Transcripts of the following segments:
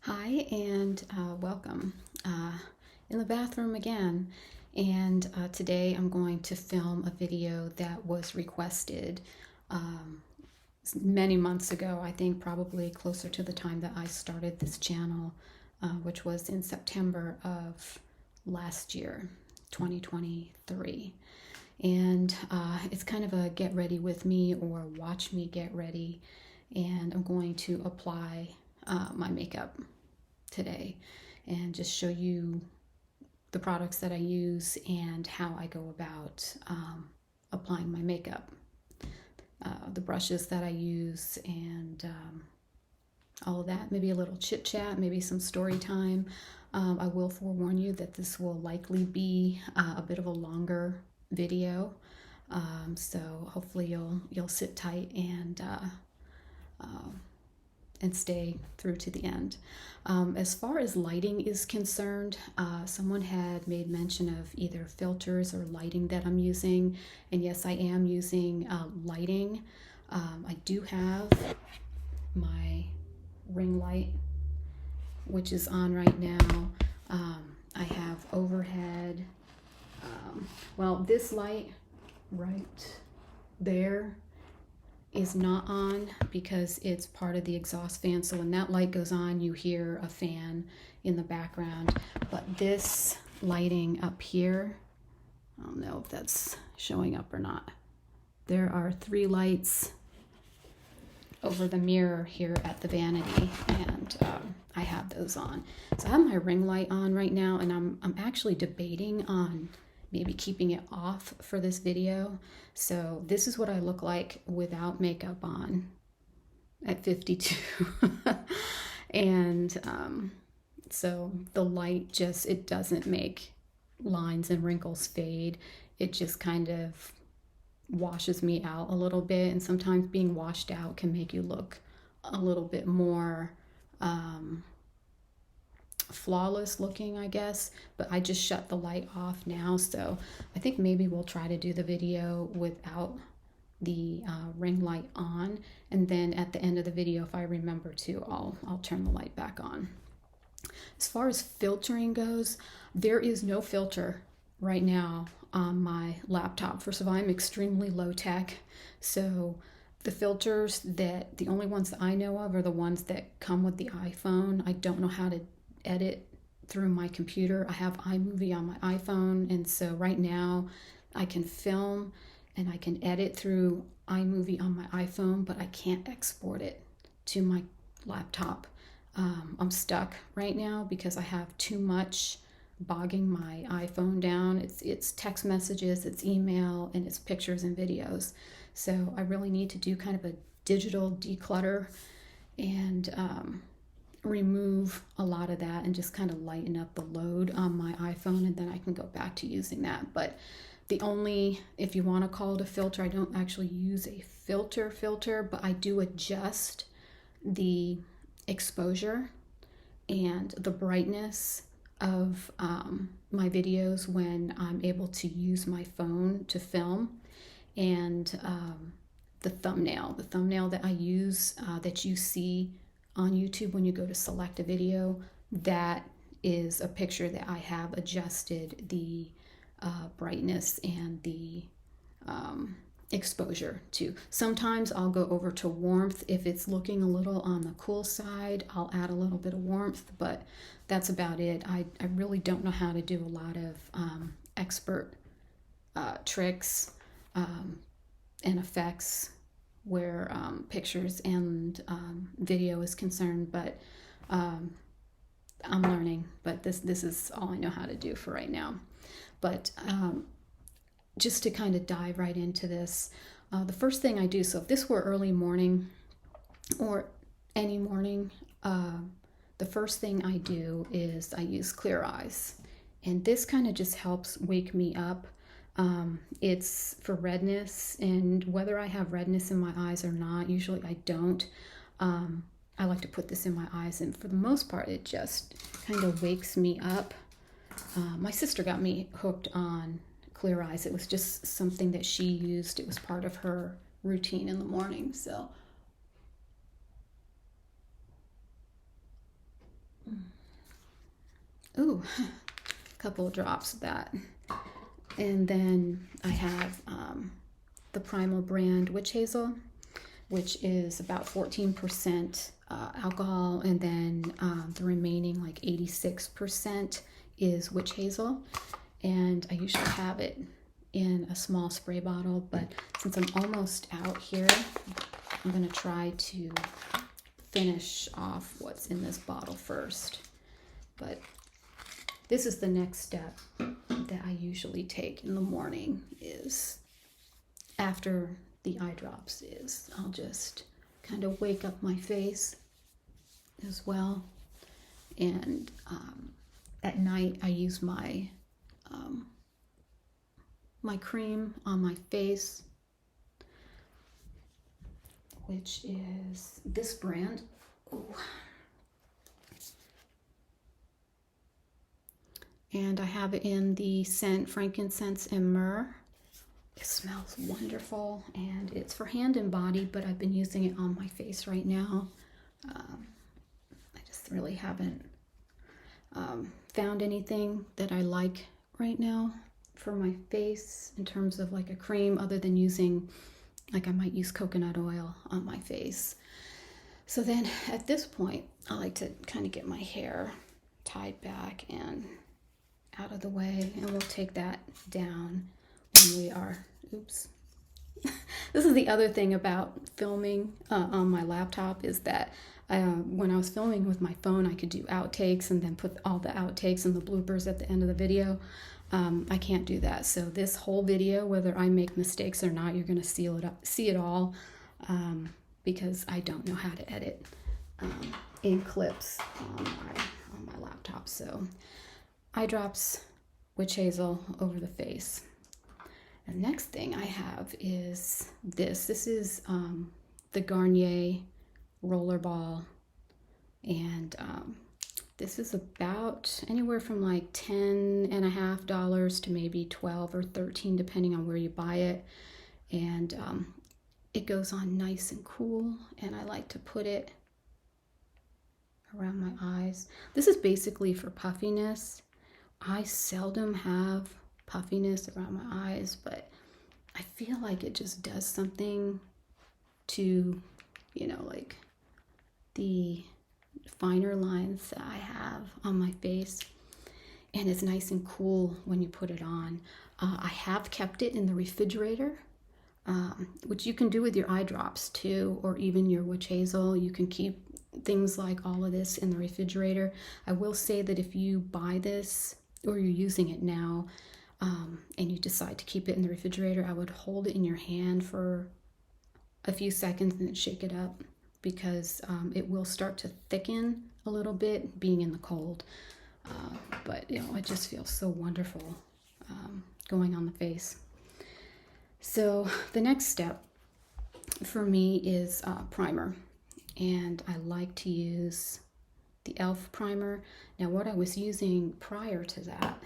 Hi and welcome. In the bathroom again, and today I'm going to film a video that was requested many months ago. I think probably closer to the time that I started this channel, which was in September of last year, 2023. And it's kind of a get ready with me or watch me get ready, and I'm going to apply my makeup today and just show you the products that I use and how I go about applying my makeup, the brushes that I use, and all of that. Maybe a little chit chat, maybe some story time. I will forewarn you that this will likely be a bit of a longer video, so hopefully you'll sit tight and stay through to the end. As far as lighting is concerned, someone had made mention of either filters or lighting that I'm using, and yes, I am using lighting. I do have my ring light, which is on right now. I have overhead. Well, this light right there is not on because it's part of the exhaust fan, so when that light goes on you hear a fan in the background. But this lighting up here, I don't know if that's showing up or not. There are 3 lights over the mirror here at the vanity, and I have those on. So I have my ring light on right now, and I'm actually debating on maybe keeping it off for this video. So this is what I look like without makeup on at 52. And so the light just, it doesn't make lines and wrinkles fade. It just kind of washes me out a little bit, and sometimes being washed out can make you look a little bit more flawless looking, I guess. But I just shut the light off now, so I think maybe we'll try to do the video without the ring light on, and then at the end of the video, if I remember to, I'll turn the light back on. As far as filtering goes, there is no filter right now on my laptop. First of all, I'm extremely low tech, so the filters that, the only ones that I know of are the ones that come with the iPhone. I don't know how to edit through my computer. I have iMovie on my iPhone, and so right now I can film and I can edit through iMovie on my iPhone, but I can't export it to my laptop. I'm stuck right now because I have too much bogging my iPhone down. It's text messages, it's email, and it's pictures and videos. So I really need to do kind of a digital declutter and remove a lot of that and just kind of lighten up the load on my iPhone, and then I can go back to using that. But the only, if you want to call it a filter, I don't actually use a filter, but I do adjust the exposure and the brightness of my videos when I'm able to use my phone to film. And the thumbnail that I use, that you see on YouTube when you go to select a video, that is a picture that I have adjusted the brightness and the exposure to. Sometimes I'll go over to warmth. If it's looking a little on the cool side, I'll add a little bit of warmth, but that's about it. I really don't know how to do a lot of expert tricks and effects where pictures and video is concerned, but I'm learning. But this is all I know how to do for right now. But just to kind of dive right into this, the first thing I do, so if this were early morning or any morning, the first thing I do is I use Clear Eyes, and this kind of just helps wake me up. It's for redness, and whether I have redness in my eyes or not, usually I don't. I like to put this in my eyes, and for the most part it just kind of wakes me up. My sister got me hooked on Clear Eyes. It was just something that she used. It was part of her routine in the morning. So Ooh, a couple of drops of that. And then I have the Primal brand Witch Hazel, which is about 14% alcohol, and then the remaining like 86% is Witch Hazel. And I usually have it in a small spray bottle, but since I'm almost out here, I'm gonna try to finish off what's in this bottle first. But this is the next step that I usually take in the morning, is after the eye drops, is I'll just kind of wake up my face as well. And at night I use my my cream on my face, which is this brand. Ooh. And I have it in the scent Frankincense and Myrrh. It smells wonderful, and it's for hand and body, but I've been using it on my face right now. I just really haven't found anything that I like right now for my face in terms of like a cream, other than using, like I might use coconut oil on my face. So then at this point, I like to kind of get my hair tied back and out of the way, and we'll take that down when we are, oops. This is the other thing about filming on my laptop, is that when I was filming with my phone, I could do outtakes and then put all the outtakes and the bloopers at the end of the video. I can't do that. So this whole video, whether I make mistakes or not, you're going to see it all, because I don't know how to edit in clips on my laptop. So eye drops, Witch Hazel over the face. The next thing I have is this. This is the Garnier Rollerball, and this is about anywhere from like $10.50 to maybe $12 or $13, depending on where you buy it. And it goes on nice and cool, and I like to put it around my eyes. This is basically for puffiness. I seldom have puffiness around my eyes, but I feel like it just does something to, you know, like the finer lines that I have on my face, and it's nice and cool when you put it on. I have kept it in the refrigerator, which you can do with your eye drops too, or even your Witch Hazel. You can keep things like all of this in the refrigerator. I will say that if you buy this or you're using it now, and you decide to keep it in the refrigerator, I would hold it in your hand for a few seconds and then shake it up, because it will start to thicken a little bit being in the cold. But you know, it just feels so wonderful going on the face. So the next step for me is primer, and I like to use the e.l.f. primer. Now what I was using prior to that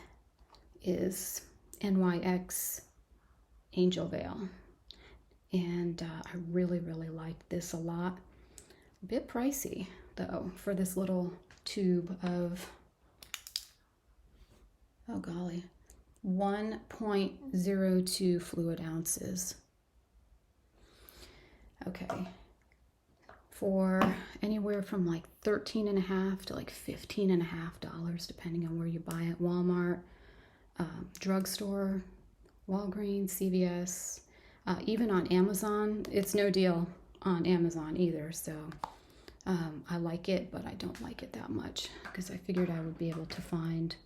is NYX Angel Veil, and I really like this a lot. A bit pricey though for this little tube of, oh golly, 1.02 fluid ounces. Okay, for anywhere from like $13.50 to like $15.50, depending on where you buy it. Walmart, drugstore, Walgreens, CVS, even on Amazon. It's no deal on Amazon either, so I like it, but I don't like it that much, because I figured I would be able to find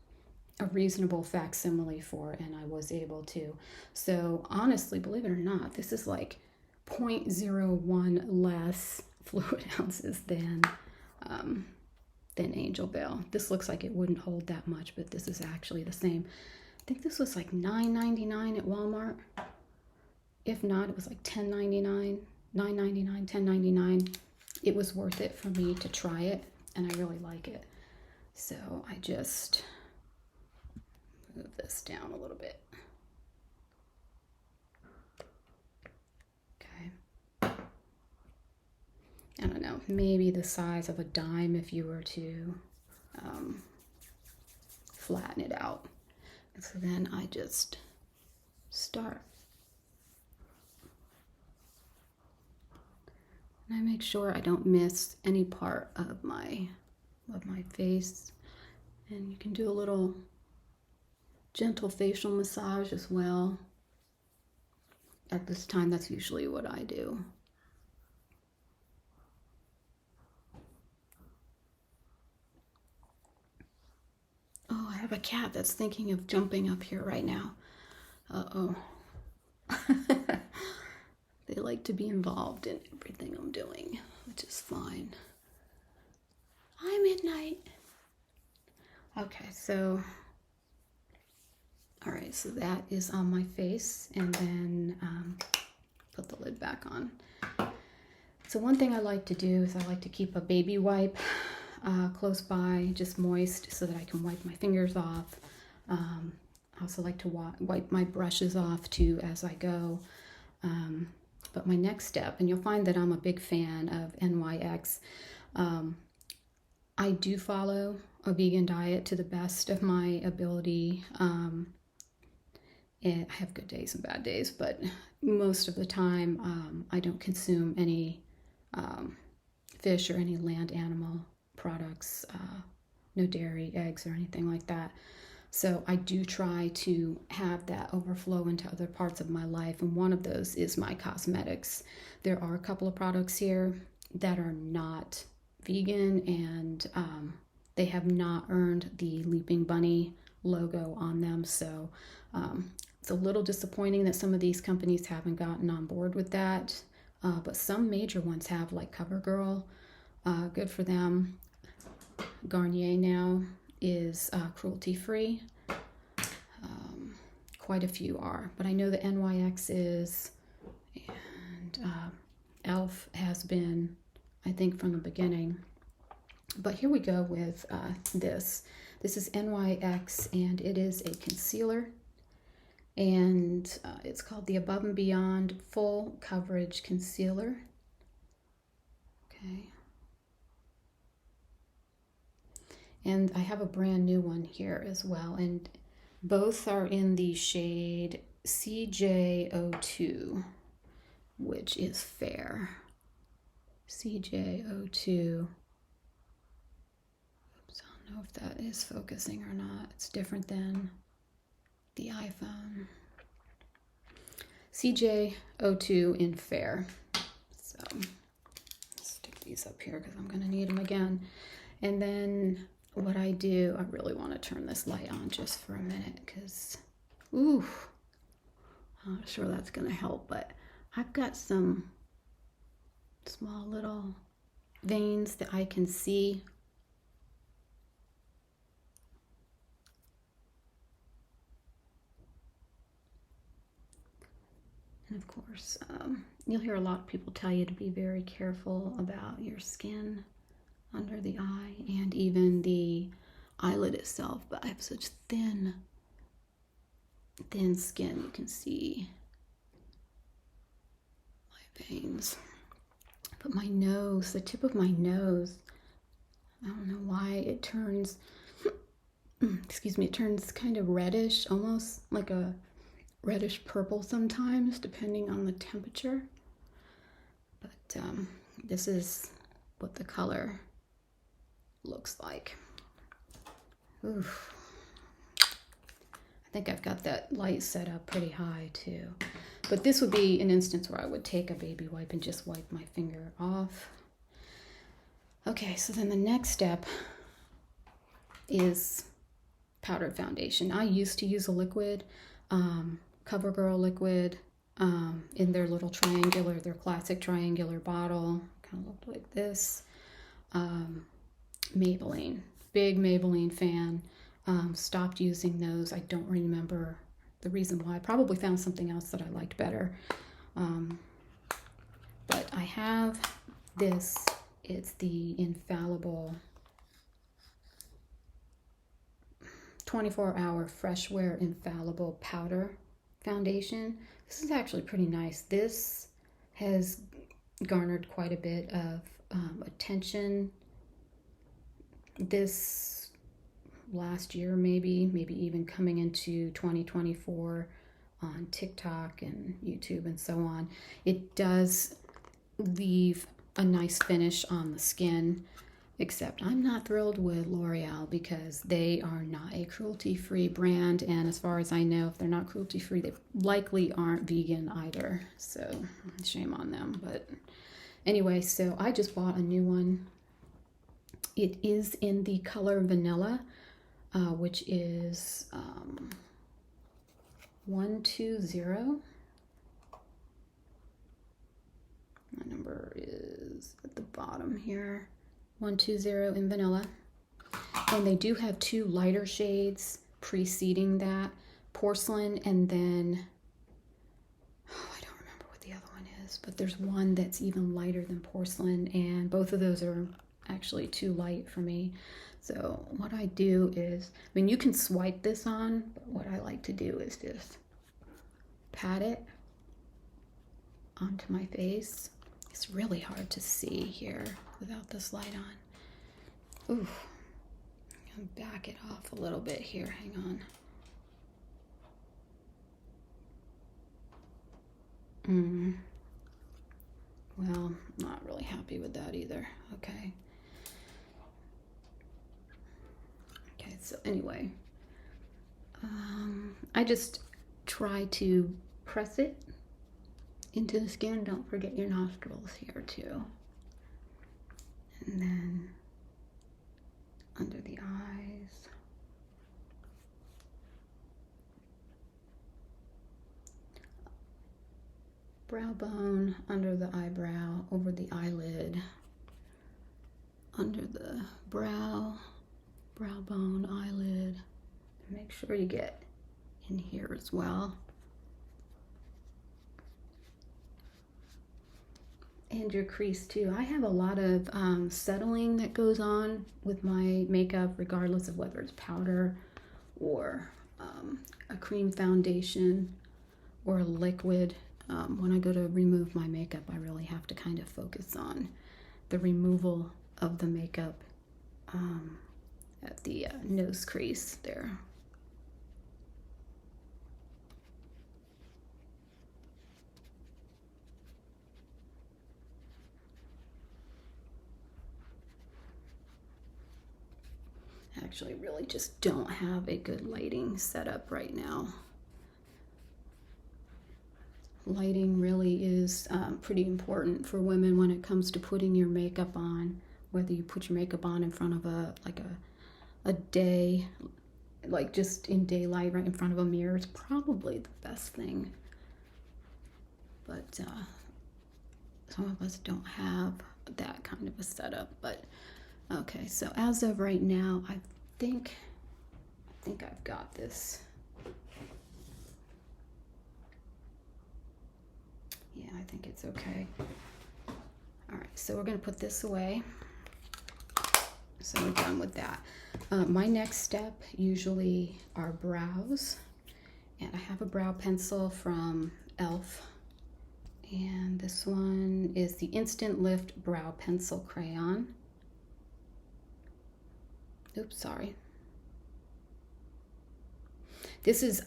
a reasonable facsimile for it, and I was able to. So honestly, believe it or not, this is like 0.01 less fluid ounces than Angel Veil. This looks like it wouldn't hold that much, but this is actually the same. I think this was like $9.99 at Walmart. If not, it was like $10.99, $9.99, $10.99. It was worth it for me to try it, and I really like it. So I just move this down a little bit. Okay. I don't know, maybe the size of a dime if you were to flatten it out. So then I just start. And I make sure I don't miss any part of my face. And you can do a little gentle facial massage as well. At this time, that's usually what I do. Oh, I have a cat that's thinking of jumping up here right now. Uh-oh. They like to be involved in everything I'm doing, which is fine. Hi, Midnight. Okay, so, all right, so that is on my face, and then put the lid back on. So one thing I like to do is I like to keep a baby wipe close by, just moist, so that I can wipe my fingers off. I also like to wipe my brushes off too as I go. But my next step, and you'll find that I'm a big fan of NYX. I do follow a vegan diet to the best of my ability. And I have good days and bad days, but most of the time I don't consume any fish or any land animal products, no dairy, eggs, or anything like that. So I do try to have that overflow into other parts of my life, and one of those is my cosmetics. There are a couple of products here that are not vegan, and they have not earned the Leaping Bunny logo on them, so it's a little disappointing that some of these companies haven't gotten on board with that, but some major ones have, like CoverGirl. Good for them. Garnier now is cruelty-free. Quite a few are, but I know the NYX is, and e.l.f. has been, I think, from the beginning. But here we go with this. This is NYX, and it is a concealer, and it's called the Above and Beyond Full Coverage Concealer. Okay. And I have a brand new one here as well, and both are in the shade CJ02, which is fair. CJ02. Oops, I don't know if that is focusing or not. It's different than the iPhone. CJ02 in fair. So stick these up here because I'm going to need them again. And then what I do, I really want to turn this light on just for a minute because, ooh, I'm not sure that's going to help, but I've got some small little veins that I can see. And of course, you'll hear a lot of people tell you to be very careful about your skin under the eye and even the eyelid itself, but I have such thin skin, you can see my veins. But my nose, the tip of my nose, I don't know why it turns, excuse me, it turns kind of reddish, almost like a reddish purple sometimes, depending on the temperature. But this is what the color looks like. Oof. I think I've got that light set up pretty high too. But this would be an instance where I would take a baby wipe and just wipe my finger off. Okay, so then the next step is powdered foundation. I used to use a liquid, CoverGirl liquid, in their little triangular, their classic triangular bottle. Kind of looked like this. Maybelline, big Maybelline fan. Stopped using those. I don't remember the reason why. I probably found something else that I liked better. But I have this. It's the Infallible 24-hour Fresh Wear Infallible Powder Foundation. This is actually pretty nice. This has garnered quite a bit of attention. This last year, maybe even coming into 2024 on TikTok and YouTube and so on. It does leave a nice finish on the skin, except I'm not thrilled with L'Oreal because they are not a cruelty-free brand, and as far as I know, if they're not cruelty-free, they likely aren't vegan either, so shame on them. But anyway, so I just bought a new one. It is in the color Vanilla, which is 120. My number is at the bottom here, 120 in Vanilla. And they do have two lighter shades preceding that, Porcelain, and then, oh, I don't remember what the other one is, but there's one that's even lighter than Porcelain, and both of those are actually too light for me. So what I do is, I mean, you can swipe this on, but what I like to do is just pat it onto my face. It's really hard to see here without this light on. Ooh, I'm gonna back it off a little bit here, hang on. Well, not really happy with that either. Okay. Okay, so anyway, I just try to press it into the skin. Don't forget your nostrils here too. And then under the eyes. Brow bone, under the eyebrow, over the eyelid, under the brow, brow bone, eyelid. Make sure you get in here as well. And your crease too. I have a lot of settling that goes on with my makeup, regardless of whether it's powder or a cream foundation or a liquid. When I go to remove my makeup, I really have to kind of focus on the removal of the makeup at the nose crease there. Actually, really just don't have a good lighting setup right now. Lighting really is pretty important for women when it comes to putting your makeup on, whether you put your makeup on in front of a day, like just in daylight right in front of a mirror. It's probably the best thing, but some of us don't have that kind of a setup. But okay, so as of right now, I think I've got this. Yeah, I think it's okay. All right, so we're gonna put this away. So we're done with that. My next step usually are brows. And I have a brow pencil from e.l.f. And this one is the Instant Lift Brow Pencil Crayon. Oops, sorry. This is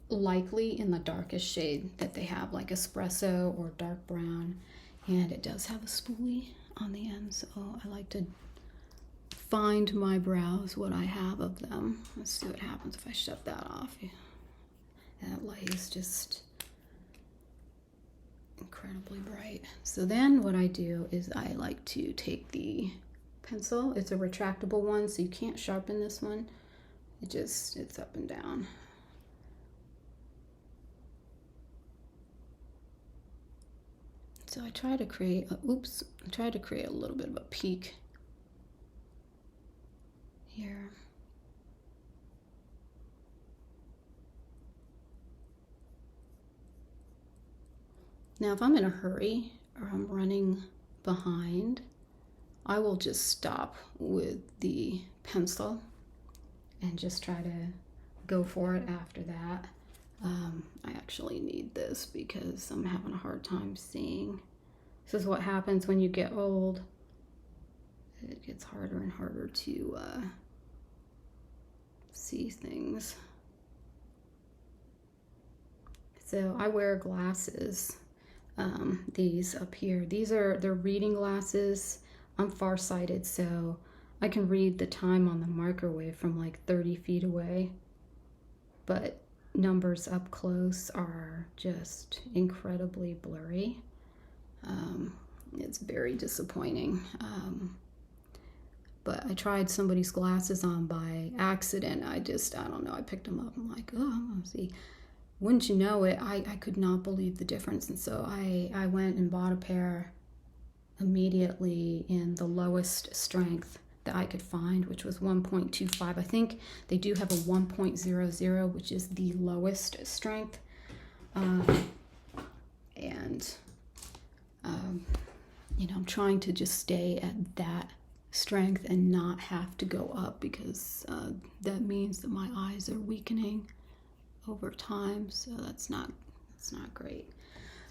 likely in the darkest shade that they have, like espresso or dark brown, and it does have a spoolie on the end, so I like to find my brows, what I have of them. Let's see what happens if I shut that off. That light is just incredibly bright. So then what I do is I like to take the pencil. It's a retractable one, so you can't sharpen this one. It's up and down. So I try to create a little bit of a peak here. Now, if I'm in a hurry or I'm running behind, I will just stop with the pencil and just try to go for it after that. I actually need this because I'm having a hard time seeing. This is what happens when you get old. It gets harder and harder to see things. So I wear glasses, these up here. They're reading glasses. I'm farsighted, so I can read the time on the marker wave from like 30 feet away, but numbers up close are just incredibly blurry. It's very disappointing. But I tried somebody's glasses on by accident. I don't know, I picked them up. I'm like, oh, I'm gonna see. Wouldn't you know it, I could not believe the difference. And so I went and bought a pair immediately in the lowest strength that I could find, which was 1.25. I think they do have a 1.00, which is the lowest strength. You know, I'm trying to just stay at that strength and not have to go up, because that means that my eyes are weakening over time, so that's not great.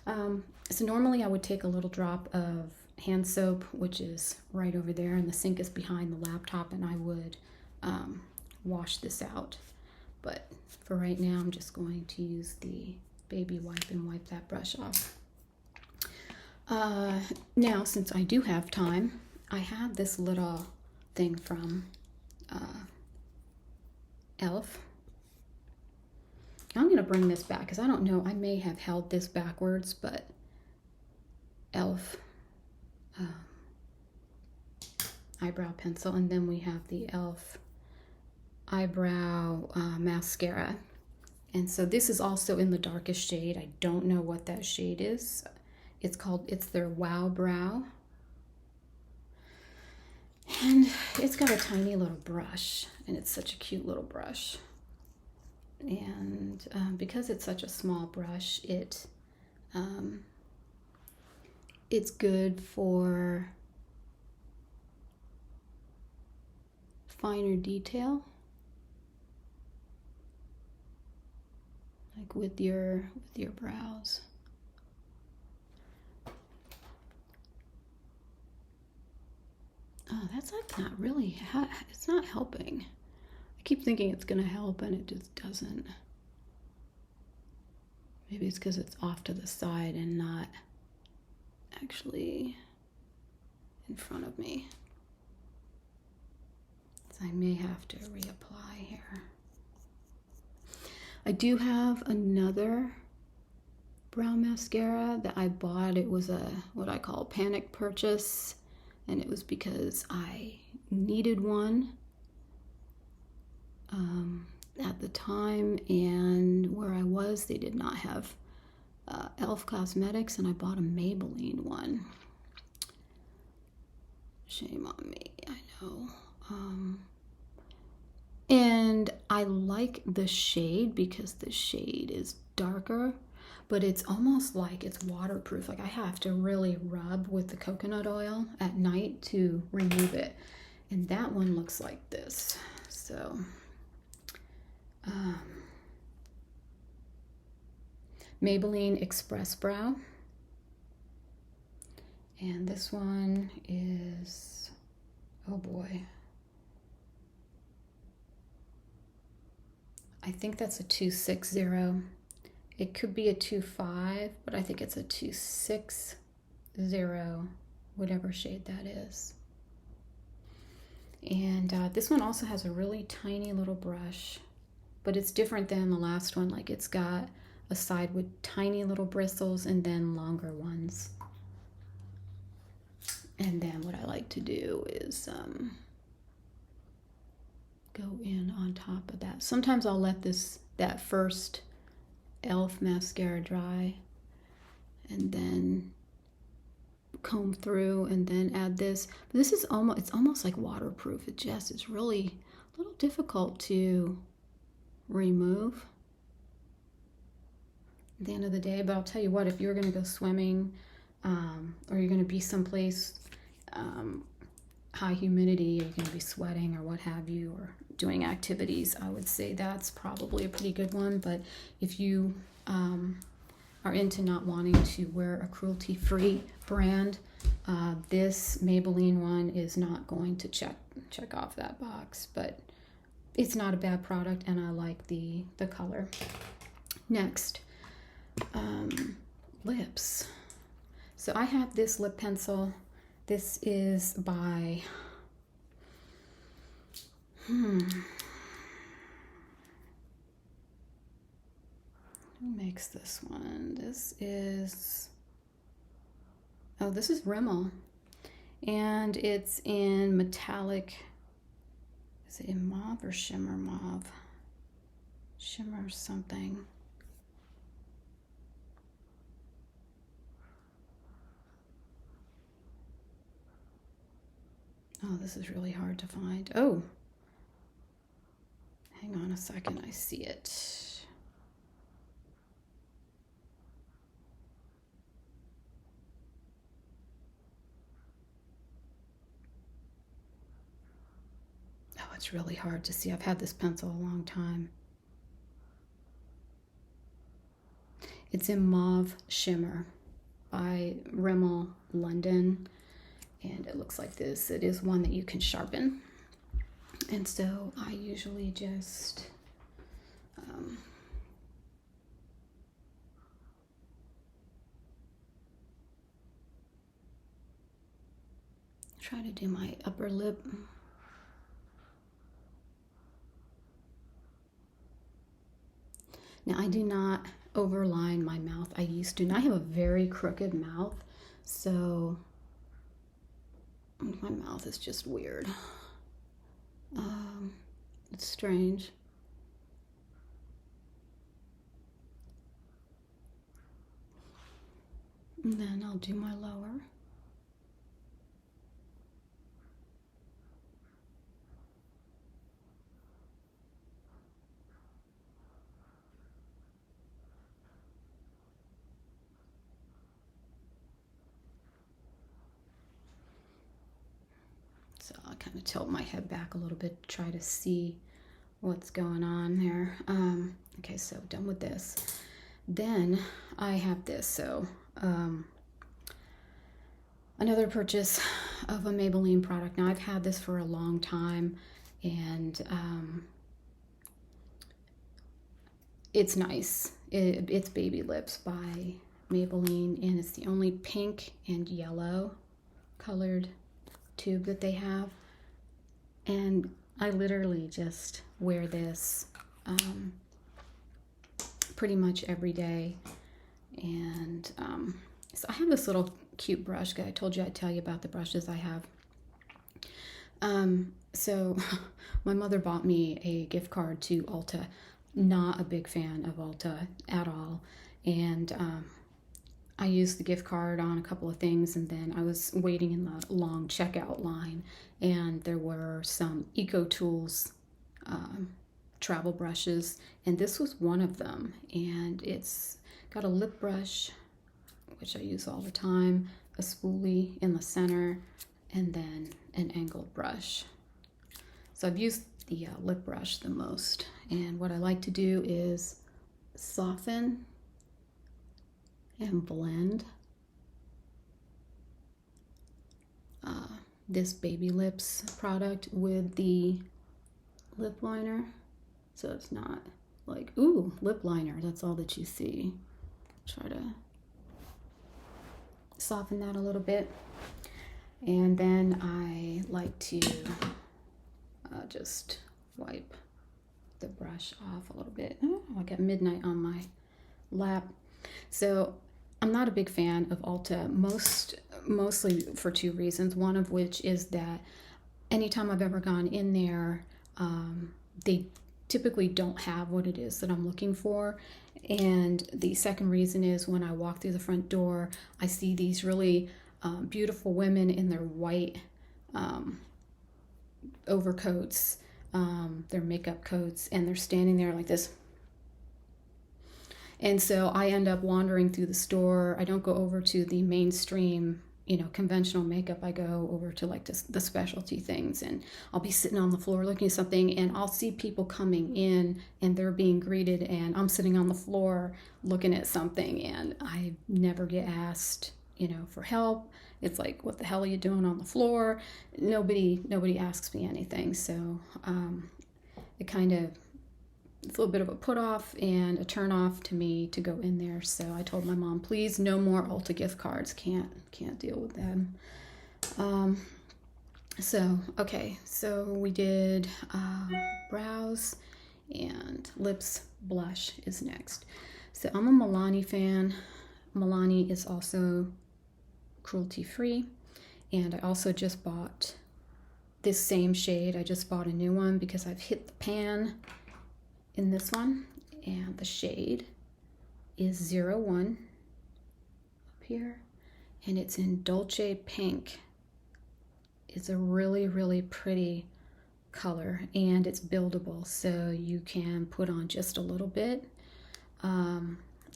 So normally I would take a little drop of hand soap, which is right over there, and the sink is behind the laptop, and I would wash this out. But for right now, I'm just going to use the baby wipe and wipe that brush off. Now, since I do have time, I had this little thing from e.l.f. I'm going to bring this back because I don't know, I may have held this backwards, but e.l.f. Eyebrow pencil, and then we have the e.l.f. eyebrow mascara. And so this is also in the darkest shade. I don't know what that shade is. It's their Wow Brow. And it's got a tiny little brush, and it's such a cute little brush. And because it's such a small brush, it's good for finer detail, like with your brows. Oh, that's like not really, it's not helping. I keep thinking it's gonna help and it just doesn't. Maybe it's because it's off to the side and not actually in front of me. So I may have to reapply here. I do have another brow mascara that I bought. It was what I call a panic purchase. And it was because I needed one at the time, and where I was, they did not have e.l.f. cosmetics, and I bought a Maybelline one. Shame on me, I know. And I like the shade because the shade is darker, but it's almost like it's waterproof. Like I have to really rub with the coconut oil at night to remove it. And that one looks like this. So, Maybelline Express Brow. And this one is, oh boy. I think that's a 260. It could be a 2.5, but I think it's a 2.60, whatever shade that is. And this one also has a really tiny little brush, but it's different than the last one. Like it's got a side with tiny little bristles and then longer ones. And then what I like to do is go in on top of that. Sometimes I'll let that first e.l.f. mascara dry and then comb through and then add this. But this is almost like waterproof. It just is really a little difficult to remove at the end of the day. But I'll tell you what, if you're going to go swimming or you're going to be someplace high humidity, you're going to be sweating or what have you, or doing activities, I would say that's probably a pretty good one. But if you are into not wanting to wear a cruelty-free brand, this Maybelline one is not going to check off that box. But it's not a bad product, and I like the color. Next, lips. So I have this lip pencil. This is by, who makes this one? This is, oh, this is Rimmel. And it's in metallic, is it in mauve or shimmer mauve? Shimmer something. Oh, this is really hard to find. Oh, hang on a second, I see it. Oh, it's really hard to see. I've had this pencil a long time. It's in Mauve Shimmer by Rimmel London, and it looks like this. It is one that you can sharpen, and so I usually just try to do my upper lip. Now, I do not overline my mouth. I used to, and I have a very crooked mouth, so my mouth is just weird. It's strange. And then I'll do my lower. So I'll kind of tilt my head back a little bit to try to see what's going on there. Okay, so done with this. Then I have this. So another purchase of a Maybelline product. Now, I've had this for a long time, and it's nice. It's Baby Lips by Maybelline, and it's the only pink and yellow colored tube that they have, and I literally just wear this pretty much every day. And so I have this little cute brush. I told you I'd tell you about the brushes I have. So my mother bought me a gift card to Ulta. Not a big fan of Ulta at all, and I used the gift card on a couple of things, and then I was waiting in the long checkout line, and there were some EcoTools travel brushes, and this was one of them. And it's got a lip brush, which I use all the time, a spoolie in the center, and then an angled brush. So I've used the lip brush the most, and what I like to do is soften and blend this Baby Lips product with the lip liner, so it's not like, ooh, lip liner, that's all that you see. Try to soften that a little bit, and then I like to just wipe the brush off a little bit. Oh, I got Midnight on my lap. So I'm not a big fan of Ulta, mostly for two reasons. One of which is that anytime I've ever gone in there, they typically don't have what it is that I'm looking for. And the second reason is when I walk through the front door, I see these really beautiful women in their white overcoats, their makeup coats, and they're standing there like this. And so I end up wandering through the store. I don't go over to the mainstream, conventional makeup. I go over to like the specialty things, and I'll be sitting on the floor looking at something, and I'll see people coming in and they're being greeted, and I'm sitting on the floor looking at something, and I never get asked, for help. It's like, what the hell are you doing on the floor? Nobody asks me anything. So it kind of, it's a little bit of a put off and a turn off to me to go in there. So I told my mom, please, no more Ulta gift cards. Can't deal with them. So, okay, so we did brows and lips. Blush is next. So I'm a Milani fan. Milani is also cruelty-free. And I also just bought this same shade. I just bought a new one because I've hit the pan in this one. And the shade is 01 up here. And it's in Dolce Pink. It's a really, really pretty color, and it's buildable, so you can put on just a little bit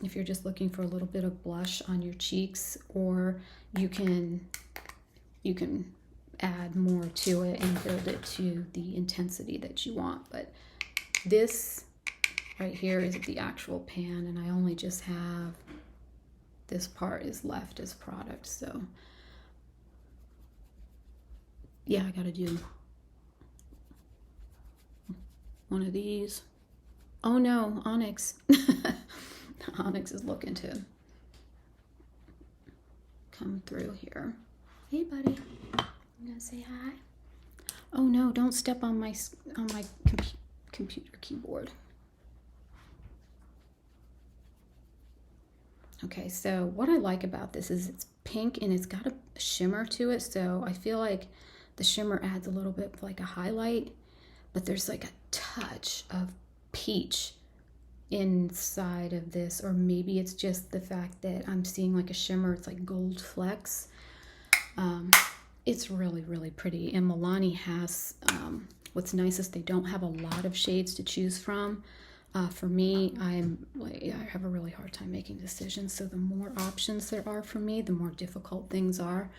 if you're just looking for a little bit of blush on your cheeks, or you can add more to it and build it to the intensity that you want. But this right here is the actual pan, and I only just have this part is left as product. So yeah, I gotta do one of these. Oh no, Onyx. Onyx is looking to come through here. Hey buddy, you gonna say hi? Oh no, don't step on my computer keyboard. Okay, so what I like about this is it's pink and it's got a shimmer to it, so I feel like the shimmer adds a little bit of like a highlight, but there's like a touch of peach inside of this, or maybe it's just the fact that I'm seeing like a shimmer. It's like gold flecks. It's really, really pretty. And Milani has, what's nice is they don't have a lot of shades to choose from. For me, I have a really hard time making decisions. So the more options there are for me, the more difficult things are.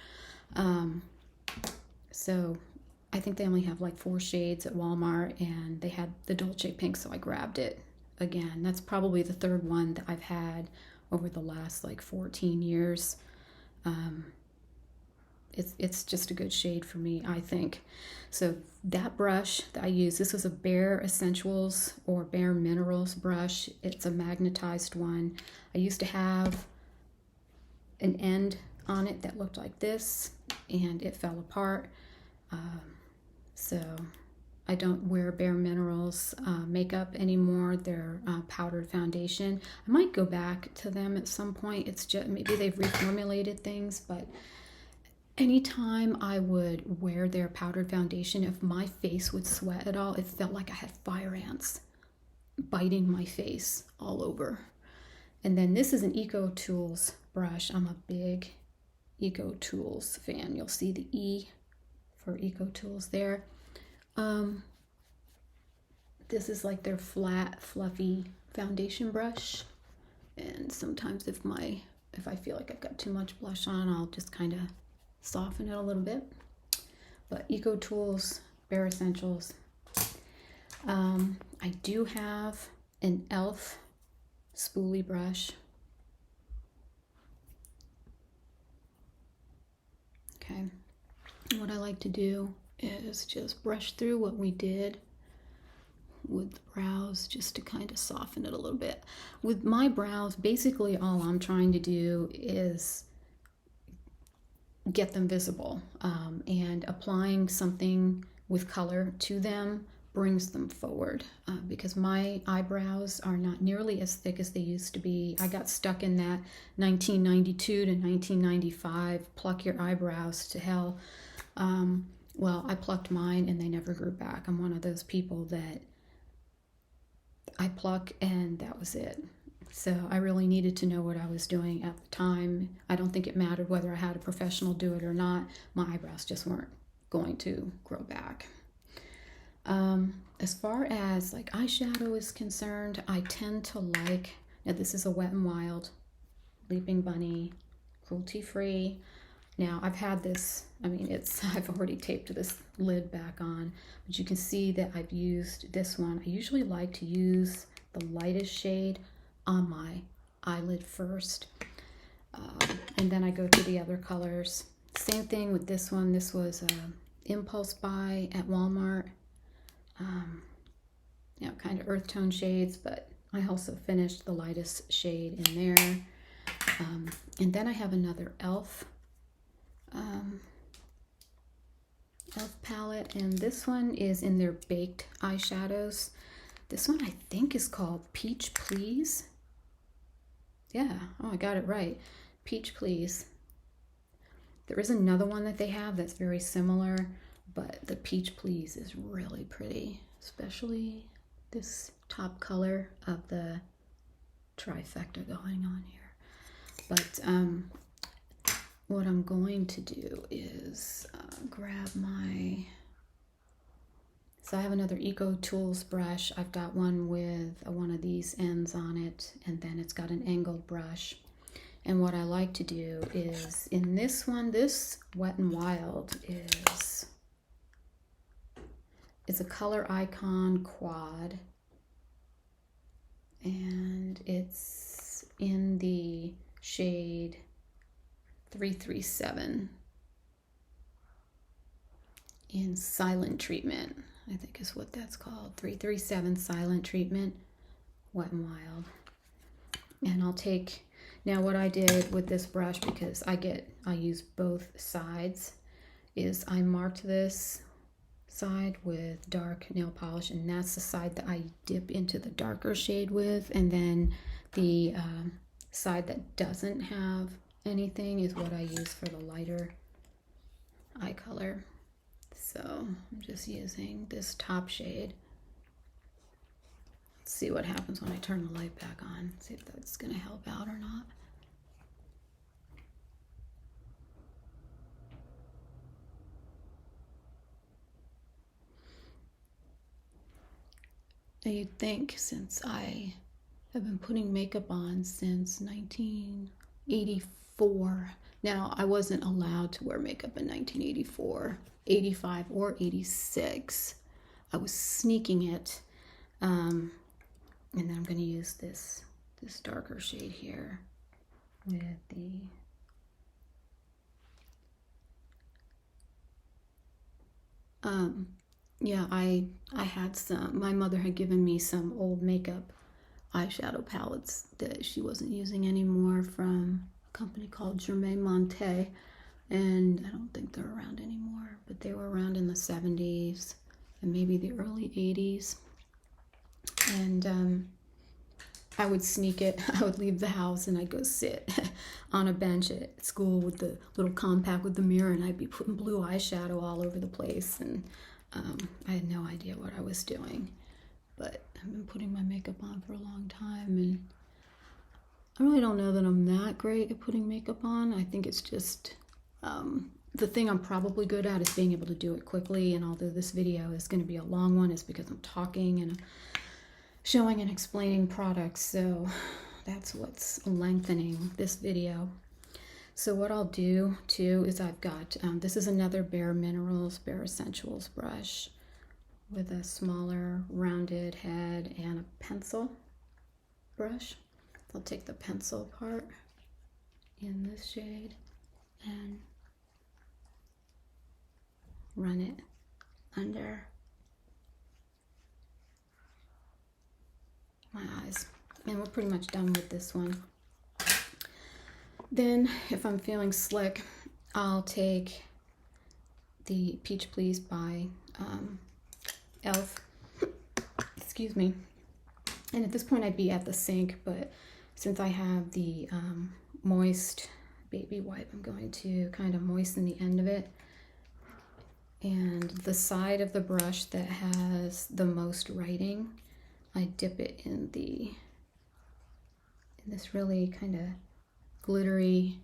So I think they only have like 4 shades at Walmart, and they had the Dolce Pink, so I grabbed it again. That's probably the 3rd one that I've had over the last like 14 years. It's just a good shade for me, I think. So that brush that I use, this was a Bare Essentials or Bare Minerals brush. It's a magnetized one. I used to have an end on it that looked like this, and it fell apart. So I don't wear Bare Minerals makeup anymore. They're powdered foundation. I might go back to them at some point. It's just maybe they've reformulated things, but anytime I would wear their powdered foundation, if my face would sweat at all, it felt like I had fire ants biting my face all over. And then this is an Eco Tools brush. I'm a big Eco Tools fan. You'll see the E for Eco Tools there. This is like their flat, fluffy foundation brush. And sometimes if I feel like I've got too much blush on, I'll just kind of soften it a little bit. But Eco Tools, Bare Essentials. I do have an e.l.f. spoolie brush. Okay. What I like to do is just brush through what we did with the brows, just to kind of soften it a little bit. With my brows, basically all I'm trying to do is get them visible, and applying something with color to them brings them forward, because my eyebrows are not nearly as thick as they used to be. I got stuck in that 1992 to 1995 pluck your eyebrows to hell. Well, I plucked mine and they never grew back. I'm one of those people that I pluck and that was it. So I really needed to know what I was doing at the time. I don't think it mattered whether I had a professional do it or not. My eyebrows just weren't going to grow back. As far as like eyeshadow is concerned, I tend to like, now this is a Wet n Wild Leaping Bunny, cruelty-free. Now I've had this, I mean, I've already taped this lid back on, but you can see that I've used this one. I usually like to use the lightest shade on my eyelid first, and then I go to the other colors. Same thing with this one. This was a impulse buy at Walmart. you know, kind of earth tone shades, but I also finished the lightest shade in there. And then I have another e.l.f. e.l.f. palette, and this one is in their baked eyeshadows. This one I think is called Peach Please. Yeah, oh, I got it right. Peach Please. There is another one that they have that's very similar, but the Peach Please is really pretty, especially this top color of the trifecta going on here. But what I'm going to do is grab my, so I have another Eco Tools brush. I've got one with one of these ends on it, and then it's got an angled brush. And what I like to do is, in this one, this Wet n Wild is a Color Icon quad, and it's in the shade 337 in Silent Treatment, I think is what that's called. 337 Silent Treatment, Wet n Wild. And I'll take, now what I did with this brush, because I use both sides, is I marked this side with dark nail polish, and that's the side that I dip into the darker shade with, and then the side that doesn't have anything is what I use for the lighter eye color. So I'm just using this top shade. Let's see what happens when I turn the light back on. See if that's going to help out or not. Now you'd think, since I have been putting makeup on since 1984. Now, I wasn't allowed to wear makeup in 1984, 85, or 86. I was sneaking it. And then I'm going to use this darker shade here with the yeah, I had some, my mother had given me some old makeup eyeshadow palettes that she wasn't using anymore from a company called Germain Monte, and I don't think they're around anymore, but they were around in the 70s and maybe the early 80s. And I would sneak it. I would leave the house and I'd go sit on a bench at school with the little compact with the mirror, and I'd be putting blue eyeshadow all over the place, and I had no idea what I was doing. But I've been putting my makeup on for a long time, and I really don't know that I'm that great at putting makeup on. I think it's just the thing I'm probably good at is being able to do it quickly, and although this video is going to be a long one, it's because I'm talking and showing and explaining products, so that's what's lengthening this video. So what I'll do too is I've got, this is another Bare Minerals, Bare Essentials brush with a smaller rounded head and a pencil brush. I'll take the pencil part in this shade and run it under my eyes. And we're pretty much done with this one. Then if I'm feeling slick, I'll take the Peach Please by e.l.f. Excuse me. And at this point I'd be at the sink, but since I have the moist baby wipe, I'm going to kind of moisten the end of it. And the side of the brush that has the most writing, I dip it in this really kind of glittery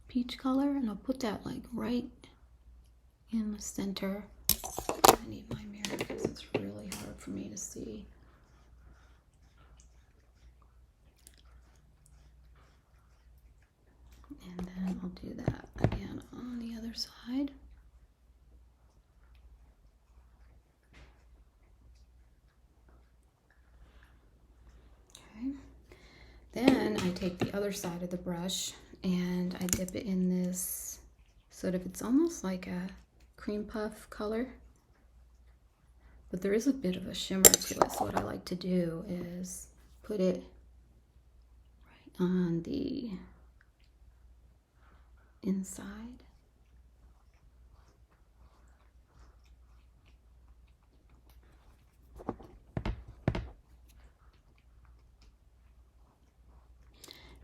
peach color, and I'll put that like right in the center. I need my mirror because it's really hard for me to see. And then I'll do that again on the other side. Okay. Then I take the other side of the brush and I dip it in this sort of, it's almost like a cream puff color. but there is a bit of a shimmer to it. So what I like to do is put it right on the inside.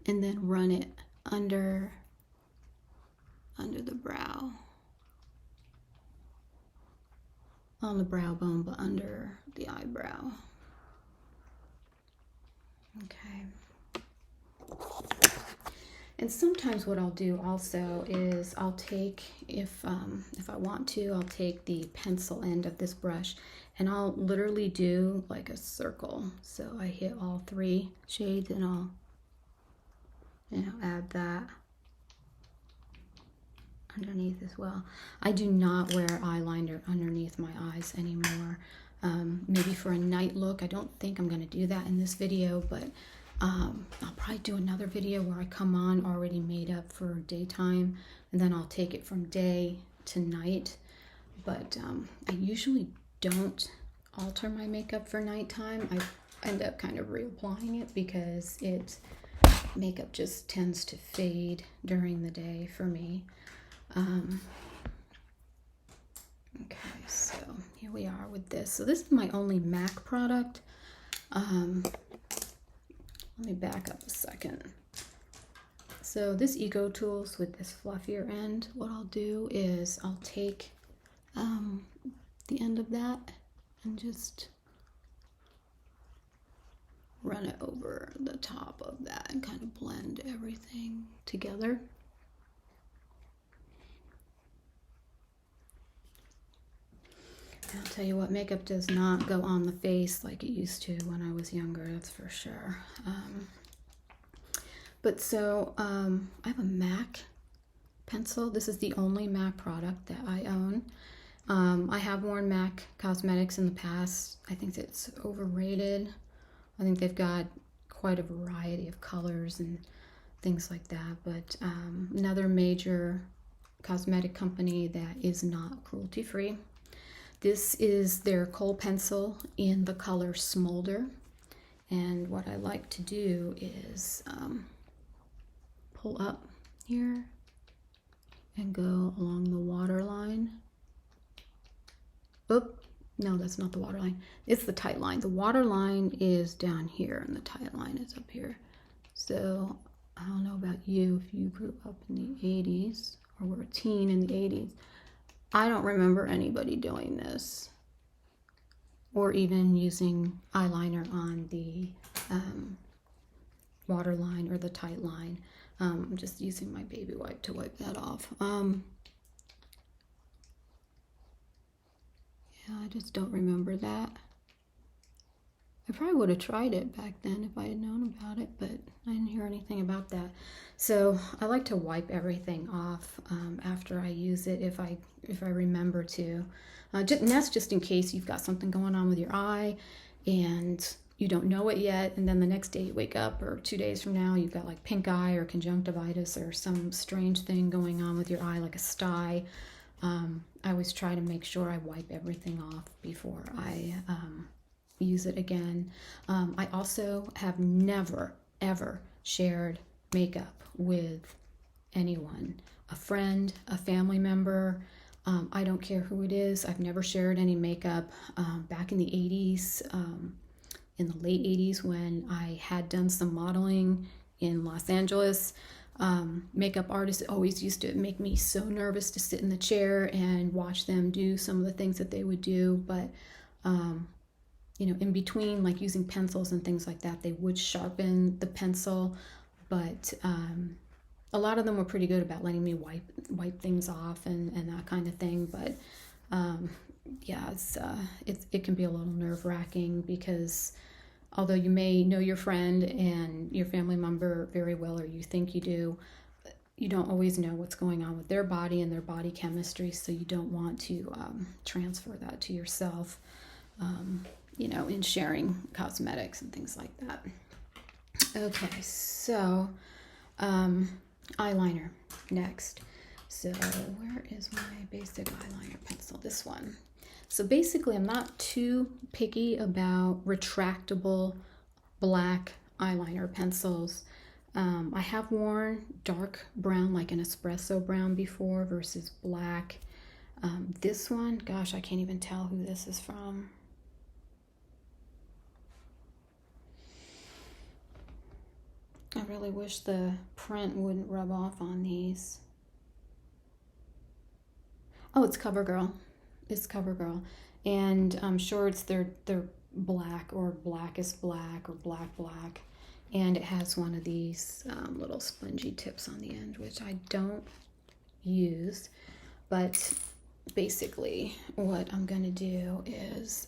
And then run it under the brow. On the brow bone, but under the eyebrow. Okay. And sometimes what I'll do also is I'll take, if I want to, I'll take the pencil end of this brush and I'll literally do like a circle. So I hit all 3 shades and I'll, add that underneath as well. I do not wear eyeliner underneath my eyes anymore. Maybe for a night look. I don't think I'm going to do that in this video, but I'll probably do another video where I come on already made up for daytime, and then I'll take it from day to night. But I usually don't alter my makeup for nighttime. I end up kind of reapplying it because makeup just tends to fade during the day for me. Okay, so here we are with this. So this is my only MAC product. Let me back up a second. So this Ego Tools with this fluffier end, what I'll do is I'll take the end of that and just run it over the top of that and kind of blend everything together. And I'll tell you what, makeup does not go on the face like it used to when I was younger, that's for sure. But so I have a MAC pencil. This is the only MAC product that I own. I have worn MAC cosmetics in the past. I think it's overrated. I think they've got quite a variety of colors and things like that. But another major cosmetic company that is not cruelty-free. This is their kohl pencil in the color Smolder. And what I like to do is pull up here and go along the waterline. Oop, no, that's not the waterline. It's the tight line. The waterline is down here and the tight line is up here. So I don't know about you, if you grew up in the 80s or were a teen in the 80s. I don't remember anybody doing this or even using eyeliner on the waterline or the tight line. I'm just using my baby wipe to wipe that off. Yeah, I just don't remember that. I probably would have tried it back then if I had known about it, but I didn't hear anything about that. So I like to wipe everything off after I use it if I remember to. And that's just in case you've got something going on with your eye and you don't know it yet, and then the next day you wake up or 2 days from now you've got like pink eye or conjunctivitis or some strange thing going on with your eye like a sty. I always try to make sure I wipe everything off before I use it again. I also have never ever shared makeup with anyone, a friend, a family member. I don't care who it is. I've never shared any makeup. Back in the 80s, in the late 80s when I had done some modeling in Los Angeles, makeup artists always used to make me so nervous to sit in the chair and watch them do some of the things that they would do. But you know, in between, like using pencils and things like that, they would sharpen the pencil, but a lot of them were pretty good about letting me wipe things off and that kind of thing. But yeah, it can be a little nerve-wracking because although you may know your friend and your family member very well, or you think you do, you don't always know what's going on with their body and their body chemistry, so you don't want to transfer that to yourself, you know, in sharing cosmetics and things like that. Okay, so eyeliner next. So where is my basic eyeliner pencil? This one. So basically, I'm not too picky about retractable black eyeliner pencils. I have worn dark brown, like an espresso brown before, versus black. This one, gosh, I can't even tell who this is from. I really wish the print wouldn't rub off on these. Oh, it's CoverGirl. It's CoverGirl. And I'm sure it's their black, or blackest black, or black black. And it has one of these little spongy tips on the end, which I don't use. But basically what I'm gonna do is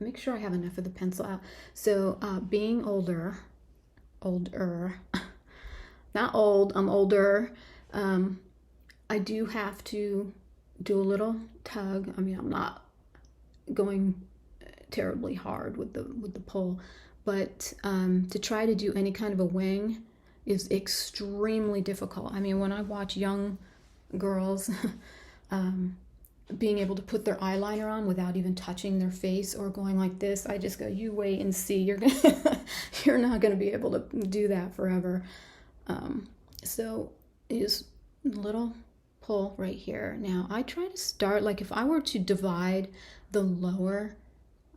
make sure I have enough of the pencil out. So being older, not old, I'm older, I do have to do a little tug. I mean, I'm not going terribly hard with the pull, but to try to do any kind of a wing is extremely difficult. I mean, when I watch young girls being able to put their eyeliner on without even touching their face or going like this, I just go, you wait and see. You're not gonna be able to do that forever. So is a little pull right here. Now I try to start, like if I were to divide the lower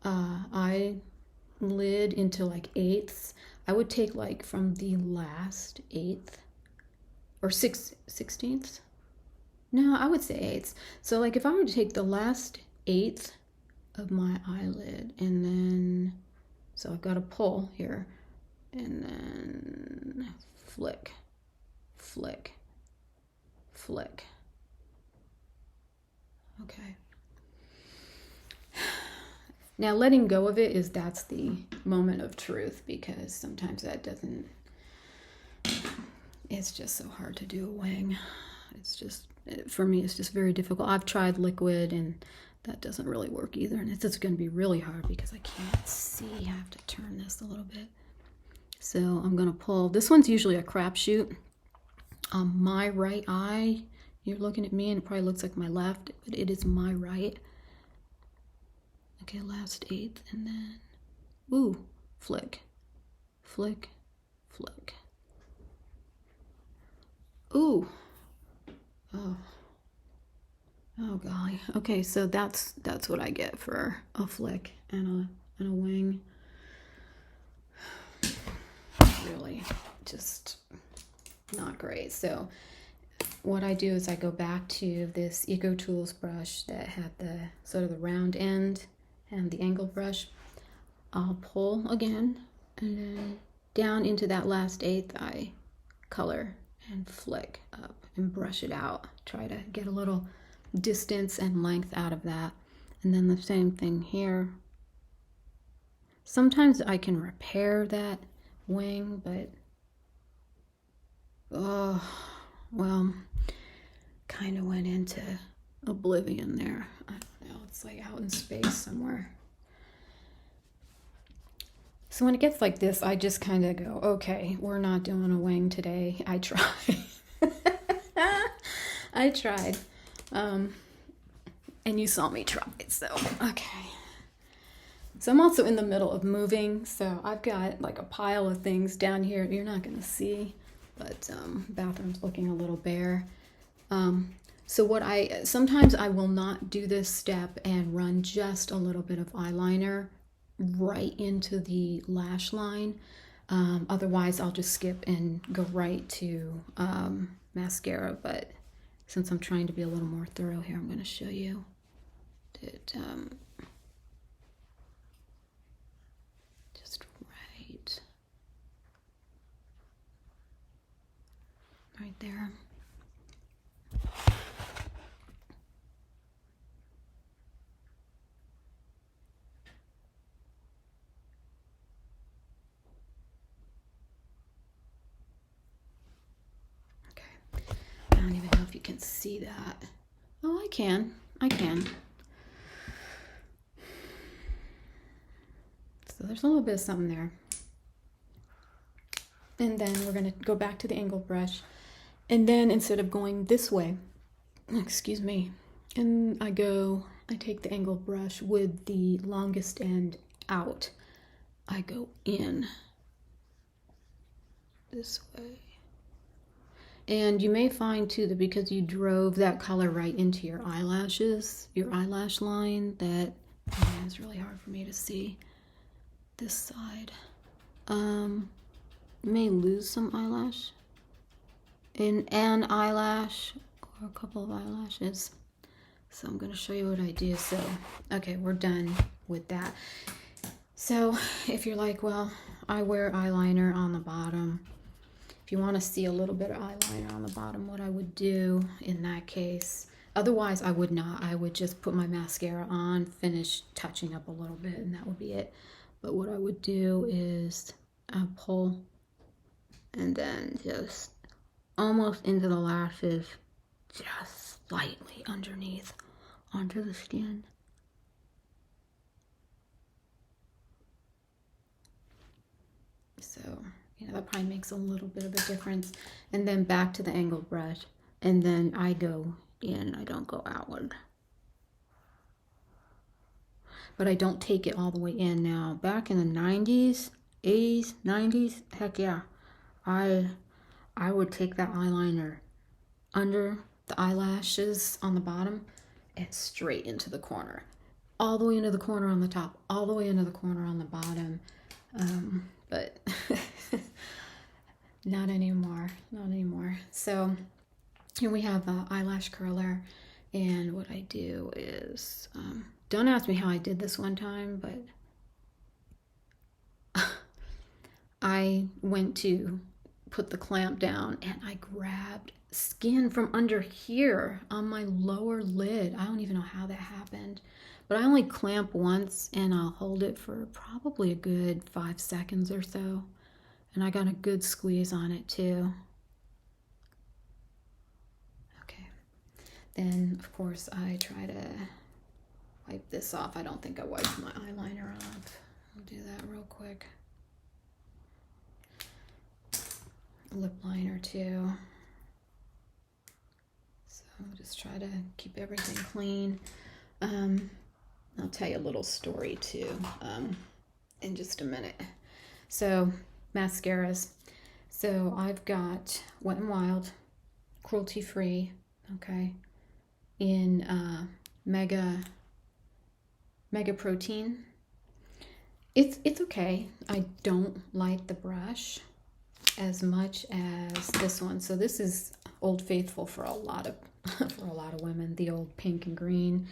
eyelid into like eighths, I would take like from the last eighth, or 16ths. No, I would say eighths. So like if I were to take the last eighth of my eyelid, and then, so I've got a pull here, and then flick, flick, flick. Okay. Now letting go of it that's the moment of truth, because sometimes that doesn't, it's just so hard to do a wing. It's just, for me, it's just very difficult. I've tried liquid and that doesn't really work either. And it's just going to be really hard because I can't see. I have to turn this a little bit. So I'm going to pull. This one's usually a crapshoot. My right eye, you're looking at me and it probably looks like my left, but it is my right. Okay, last eighth, and then, ooh, flick, flick, flick. Ooh. Oh golly. Okay, so that's what I get for a flick and a wing. Really just not great. So what I do is I go back to this Eco Tools brush that had the sort of the round end and the angle brush. I'll pull again, and then down into that last eighth I color and flick up and brush it out. Try to get a little distance and length out of that. And then the same thing here. Sometimes I can repair that wing, but oh, well, kind of went into oblivion there. I don't know, it's like out in space somewhere. So when it gets like this, I just kind of go, okay, we're not doing a wing today. I tried. I tried. And you saw me try, so, okay. So I'm also in the middle of moving, so I've got like a pile of things down here you're not gonna see, but bathroom's looking a little bare. So sometimes I will not do this step and run just a little bit of eyeliner right into the lash line. Otherwise I'll just skip and go right to mascara, but since I'm trying to be a little more thorough here, I'm going to show you that just right there. I don't even know if you can see that. Oh, I can. So there's a little bit of something there. And then we're going to go back to the angle brush. And then instead of going this way, excuse me, and I go I take the angled brush with the longest end out. I go in this way. And you may find too that because you drove that color right into your eyelashes, your eyelash line, that it's really hard for me to see this side. You may lose some eyelash in an eyelash or a couple of eyelashes. So I'm going to show you what I do. So, okay, we're done with that. So if you're like, well, I wear eyeliner on the bottom. If you want to see a little bit of eyeliner on the bottom, what I would do in that case, otherwise I would not. I would just put my mascara on, finish touching up a little bit, and that would be it. But what I would do is I pull and then just almost into the lashes, just slightly underneath onto the skin. So, you know, that probably makes a little bit of a difference. And then back to the angled brush. And then I go in, I don't go outward. But I don't take it all the way in now. Back in the 90s, 80s, 90s, heck yeah. I would take that eyeliner under the eyelashes on the bottom and straight into the corner. All the way into the corner on the top, all the way into the corner on the bottom. But not anymore, not anymore. So here we have the eyelash curler, and what I do is, don't ask me how I did this one time, but I went to put the clamp down and I grabbed skin from under here on my lower lid. I don't even know how that happened, but I only clamp once and I'll hold it for probably a good 5 seconds or so. And I got a good squeeze on it too. Okay. Then of course I try to wipe this off. I don't think I wiped my eyeliner off. I'll do that real quick. Lip liner too. So I'll just try to keep everything clean. I'll tell you a little story too in just a minute. So mascaras. So I've got Wet n Wild, cruelty free, okay, in Mega Protein. It's okay. I don't like the brush as much as this one. So this is Old Faithful for a lot of women. The old pink and green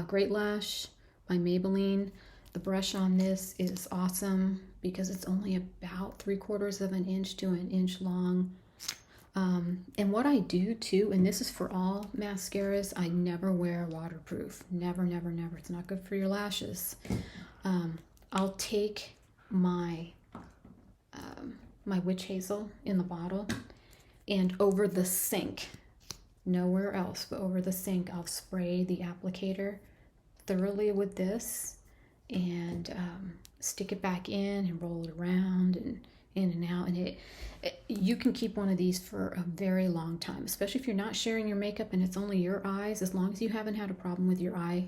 Great Lash by Maybelline. The brush on this is awesome because it's only about 3/4 of an inch to an inch long. And what I do too, and this is for all mascaras, I never wear waterproof. Never, never, never. It's not good for your lashes. I'll take my my witch hazel in the bottle, and over the sink, nowhere else but over the sink, I'll spray the applicator thoroughly with this and stick it back in and roll it around and in and out. And you can keep one of these for a very long time, especially if you're not sharing your makeup and it's only your eyes. As long as you haven't had a problem with your eye,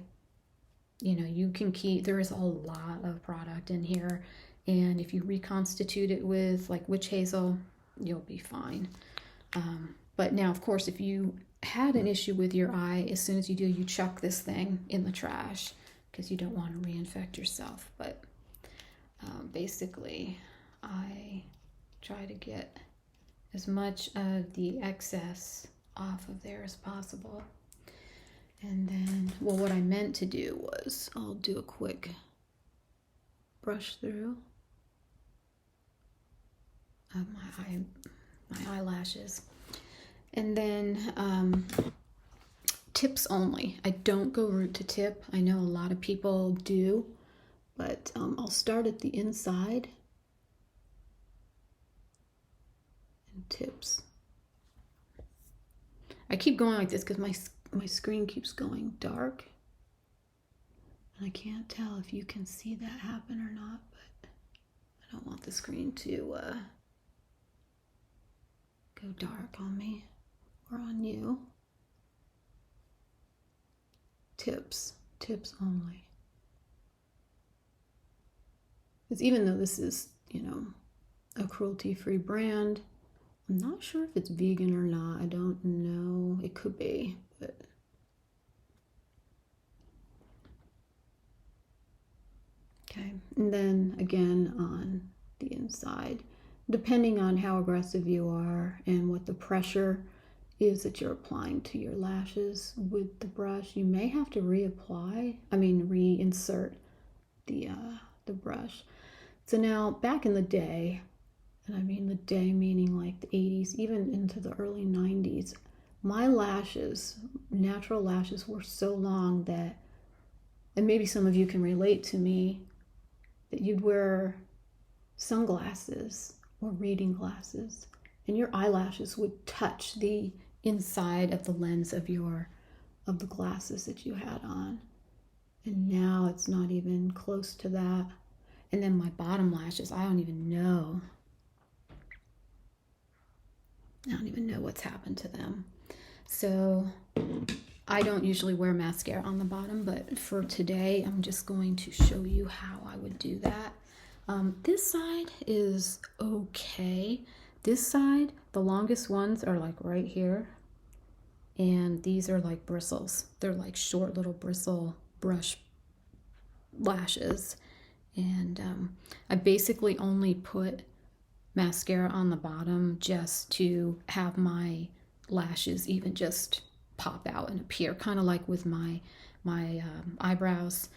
you know, you can keep. There is a lot of product in here, and if you reconstitute it with like witch hazel, you'll be fine. But now, of course, if you had an issue with your eye, as soon as you do, you chuck this thing in the trash because you don't want to reinfect yourself. But basically, I try to get as much of the excess off of there as possible. And then, well, what I meant to do was I'll do a quick brush through of my eyelashes. And then tips only. I don't go root to tip. I know a lot of people do, but I'll start at the inside and tips. I keep going like this because my screen keeps going dark, and I can't tell if you can see that happen or not, but I don't want the screen to go dark on me or on you. Tips. tips only. Because even though this is, you know, a cruelty-free brand, I'm not sure if it's vegan or not. I don't know. It could be, but okay. And then again on the inside, depending on how aggressive you are and what the pressure is that you're applying to your lashes with the brush, you may have to reinsert the brush. So now, back in the day, and I mean the day meaning like the 80s, even into the early 90s, my lashes, natural lashes, were so long that, and maybe some of you can relate to me, that you'd wear sunglasses or reading glasses and your eyelashes would touch the inside of the lens of the glasses that you had on. And now it's not even close to that. And then my bottom lashes, I don't even know what's happened to them. So I don't usually wear mascara on the bottom, but for today, I'm just going to show you how I would do that. This side is okay. This side, the longest ones are like right here. And these are like bristles. They're like short little bristle brush lashes. And I basically only put mascara on the bottom just to have my lashes even just pop out and appear, kind of like with my eyebrows.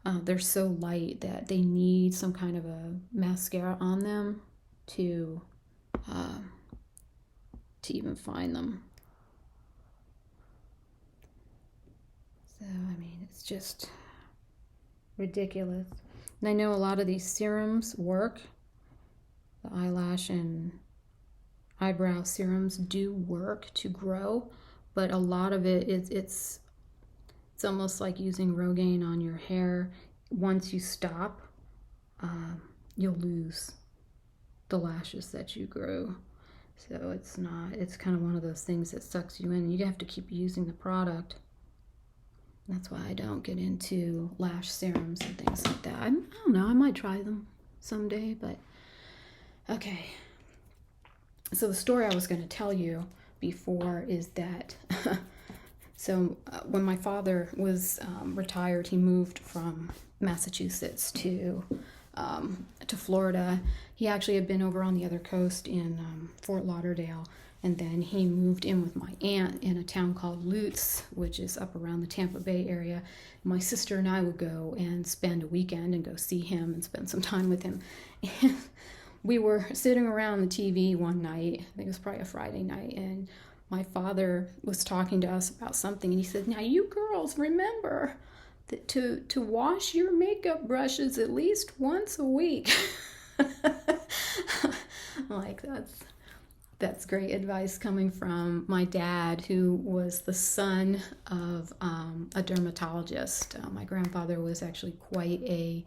They're so light that they need some kind of a mascara on them to even find them. So I mean, it's just ridiculous. And I know a lot of these serums work. The eyelash and eyebrow serums do work to grow, but a lot of it is it's almost like using Rogaine on your hair. Once you stop, you'll lose the lashes that you grew. So it's kind of one of those things that sucks you in. You have to keep using the product. That's why I don't get into lash serums and things like that. I don't know, I might try them someday, but okay. So the story I was going to tell you before is that so when my father was retired, he moved from Massachusetts to Florida. He actually had been over on the other coast in Fort Lauderdale, and then he moved in with my aunt in a town called Lutz, which is up around the Tampa Bay area. My sister and I would go and spend a weekend and go see him and spend some time with him. And we were sitting around the TV one night, I think it was probably a Friday night, and my father was talking to us about something, and he said, "Now you girls remember that to wash your makeup brushes at least once a week." Like, that's great advice coming from my dad, who was the son of a dermatologist. My grandfather was actually quite a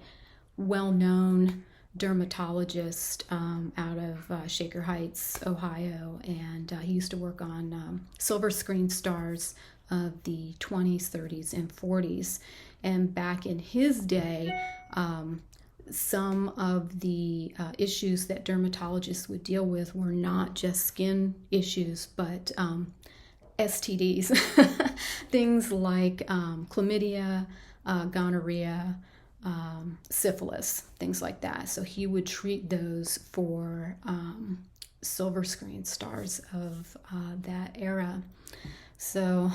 well-known dermatologist out of Shaker Heights, Ohio, and he used to work on silver screen stars of the 20s, 30s, and 40s. And back in his day, some of the issues that dermatologists would deal with were not just skin issues, but STDs, things like chlamydia, gonorrhea, syphilis, things like that. So he would treat those for silver screen stars of that era. So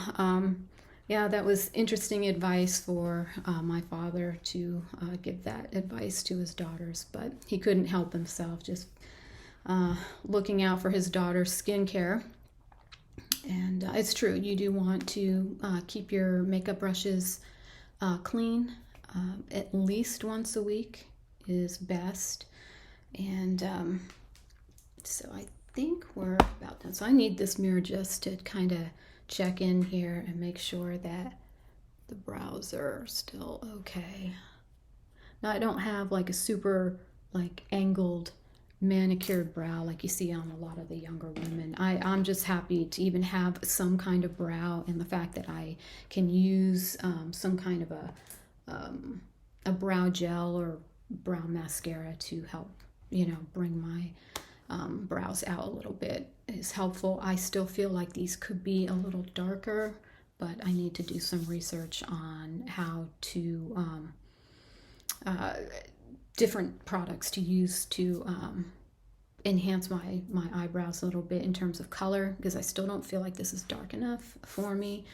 yeah, that was interesting advice for my father to give that advice to his daughters, but he couldn't help himself, just looking out for his daughter's skincare. And it's true, you do want to keep your makeup brushes clean. At least once a week is best. And so I think we're about done. So I need this mirror just to kind of check in here and make sure that the brows are still okay. Now I don't have like a super like angled manicured brow like you see on a lot of the younger women. I'm just happy to even have some kind of brow, and the fact that I can use some kind of a brow gel or brow mascara to help, you know, bring my brows out a little bit is helpful. I still feel like these could be a little darker, but I need to do some research on how to different products to use to enhance my eyebrows a little bit in terms of color, because I still don't feel like this is dark enough for me.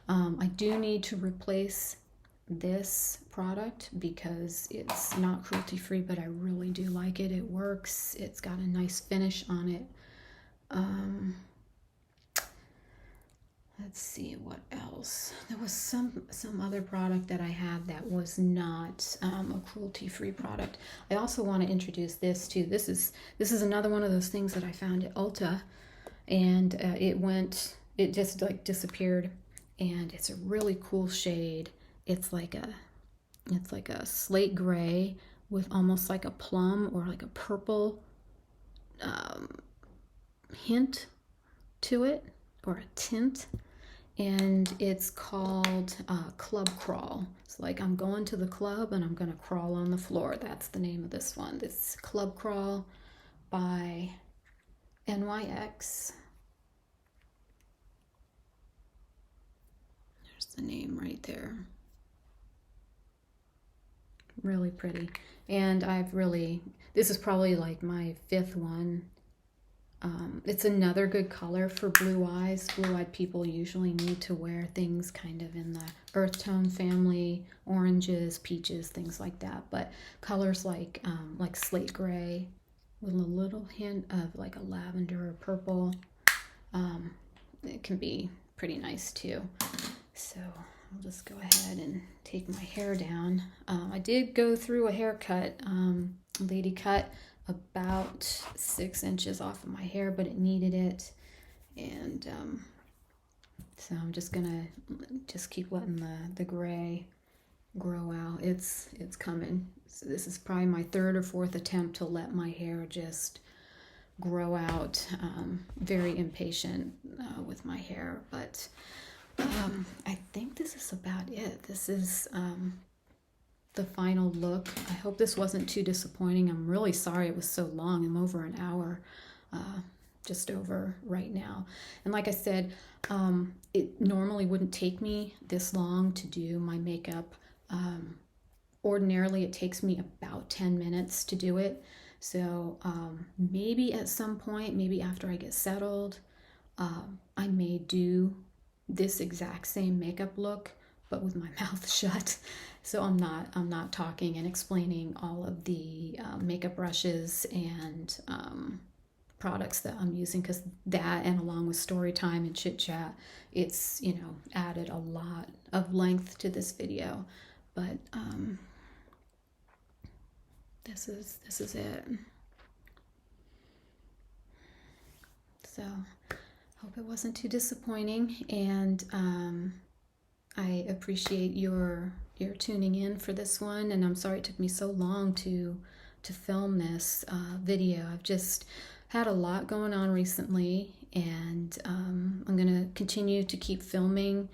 I do need to replace this product because it's not cruelty free, but I really do like it. It works. It's got a nice finish on it. Let's see what else. There was some other product that I had that was not a cruelty-free product. I also want to introduce this too. This is another one of those things that I found at Ulta, and it just like disappeared, and it's a really cool shade. It's like a slate gray with almost like a plum or like a purple hint to it, or a tint, and it's called Club Crawl. It's like I'm going to the club and I'm gonna crawl on the floor. That's the name of this one. This Club Crawl by NYX. There's the name right there. Really pretty. And this is probably like my 5th one. It's another good color for blue eyes. Blue-eyed people usually need to wear things kind of in the earth tone family, oranges, peaches, things like that. But colors like slate gray with a little hint of like a lavender or purple, it can be pretty nice too. So I'll just go ahead and take my hair down. I did go through a haircut, lady cut about 6 inches off of my hair, but it needed it, and so I'm just gonna keep letting the gray grow out. It's coming. So this is probably my 3rd or 4th attempt to let my hair just grow out. Very impatient with my hair, but I think this is about it. This is the final look. I hope this wasn't too disappointing. I'm really sorry it was so long. I'm over an hour, just over right now. And like I said, it normally wouldn't take me this long to do my makeup. Ordinarily, it takes me about 10 minutes to do it. So maybe at some point, maybe after I get settled, I may do this exact same makeup look, but with my mouth shut. So I'm not talking and explaining all of the makeup brushes and products that I'm using, because that, and along with story time and chit chat, it's, you know, added a lot of length to this video. But this is it. So hope it wasn't too disappointing, and I appreciate your tuning in for this one, and I'm sorry it took me so long to film this video. I've just had a lot going on recently, and I'm gonna continue to keep filming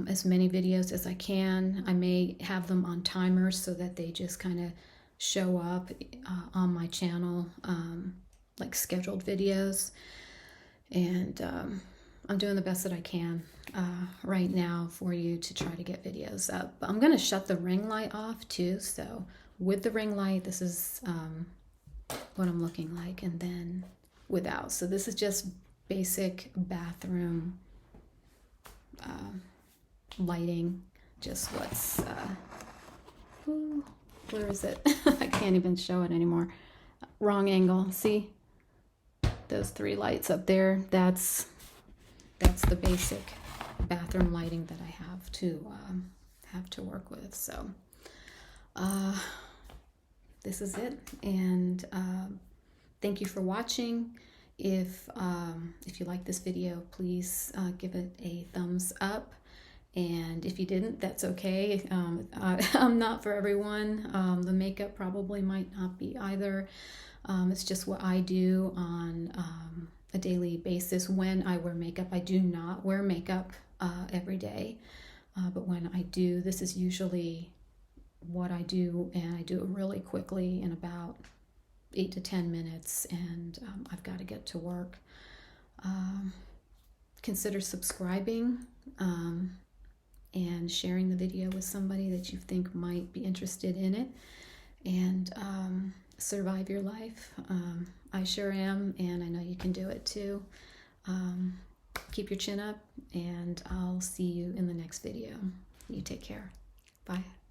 as many videos as I can. I may have them on timers so that they just kind of show up on my channel, like scheduled videos, and I'm doing the best that I can right now for you to try to get videos up. I'm going to shut the ring light off too. So with the ring light, this is what I'm looking like, and then without. So this is just basic bathroom lighting. Just what's, where is it? I can't even show it anymore. Wrong angle. See those 3 lights up there? That's the basic bathroom lighting that I have to work with. So this is it, and thank you for watching. If you like this video, please give it a thumbs up, And if you didn't, that's okay. I'm not for everyone. The makeup probably might not be either. It's just what I do on a daily basis when I wear makeup. I do not wear makeup every day, but when I do, this is usually what I do, and I do it really quickly in about 8 to 10 minutes, and I've got to get to work. Consider subscribing and sharing the video with somebody that you think might be interested in it, and survive your life. I sure am, and I know you can do it too. Keep your chin up, and I'll see you in the next video. You take care. Bye.